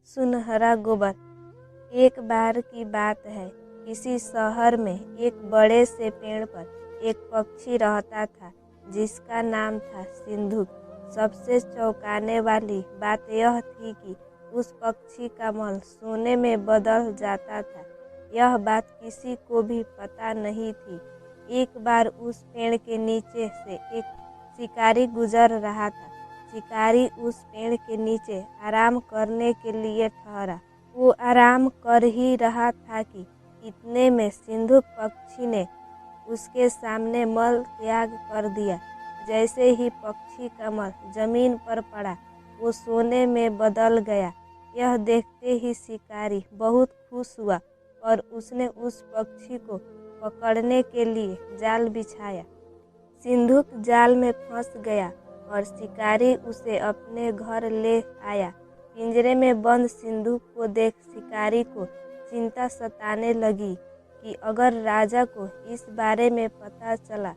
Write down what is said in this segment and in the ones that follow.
सुनहरा गोबर। एक बार की बात है, किसी शहर में एक बड़े से पेड़ पर एक पक्षी रहता था जिसका नाम था सिंधुक। सबसे चौंकाने वाली बात यह थी कि उस पक्षी का मल सोने में बदल जाता था। यह बात किसी को भी पता नहीं थी। एक बार उस पेड़ के नीचे से एक शिकारी गुजर रहा था। शिकारी उस पेड़ के नीचे आराम करने के लिए ठहरा। वो आराम कर ही रहा था कि इतने में सिंधुक पक्षी ने उसके सामने मल त्याग कर दिया। जैसे ही पक्षी का मल जमीन पर पड़ा, वो सोने में बदल गया। यह देखते ही शिकारी बहुत खुश हुआ और उसने उस पक्षी को पकड़ने के लिए जाल बिछाया। सिंधुक जाल में फंस गया और शिकारी उसे अपने घर ले आया। पिंजरे में बंद सिंधुक को देख शिकारी को चिंता सताने लगी कि अगर राजा को इस बारे में पता चला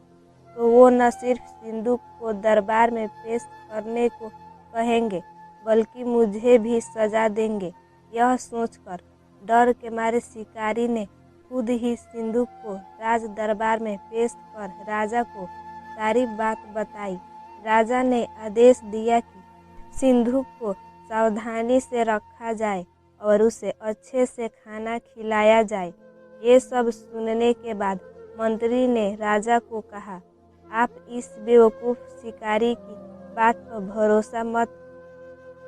तो वो न सिर्फ सिंधुक को दरबार में पेश करने को कहेंगे बल्कि मुझे भी सजा देंगे। यह सोचकर डर के मारे शिकारी ने खुद ही सिंधुक को राज दरबार में पेश कर राजा को सारी बात बताई। राजा ने आदेश दिया कि सिंधुक को सावधानी से रखा जाए और उसे अच्छे से खाना खिलाया जाए। ये सब सुनने के बाद मंत्री ने राजा को कहा, आप इस बेवकूफ़ शिकारी की बात पर भरोसा मत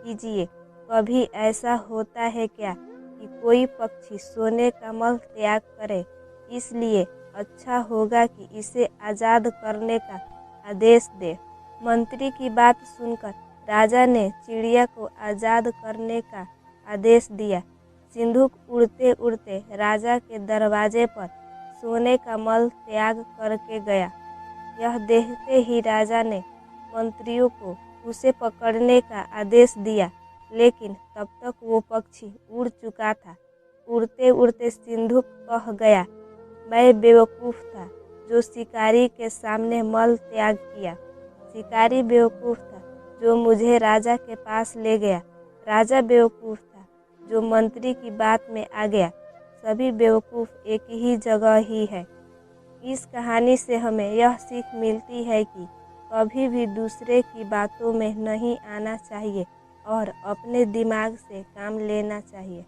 कीजिए। कभी ऐसा होता है क्या कि कोई पक्षी सोने का मल त्याग करे? इसलिए अच्छा होगा कि इसे आज़ाद करने का आदेश दे। मंत्री की बात सुनकर राजा ने चिड़िया को आज़ाद करने का आदेश दिया। सिंधुक उड़ते उड़ते राजा के दरवाजे पर सोने का मल त्याग करके गया। यह देखते ही राजा ने मंत्रियों को उसे पकड़ने का आदेश दिया, लेकिन तब तक वो पक्षी उड़ चुका था। उड़ते उड़ते सिंधुक कह गया, मैं बेवकूफ़ था जो शिकारी के सामने मल त्याग किया। शिकारी बेवकूफ़ था जो मुझे राजा के पास ले गया। राजा बेवकूफ़ था जो मंत्री की बात में आ गया। सभी बेवकूफ़ एक ही जगह ही है। इस कहानी से हमें यह सीख मिलती है कि कभी भी दूसरे की बातों में नहीं आना चाहिए और अपने दिमाग से काम लेना चाहिए।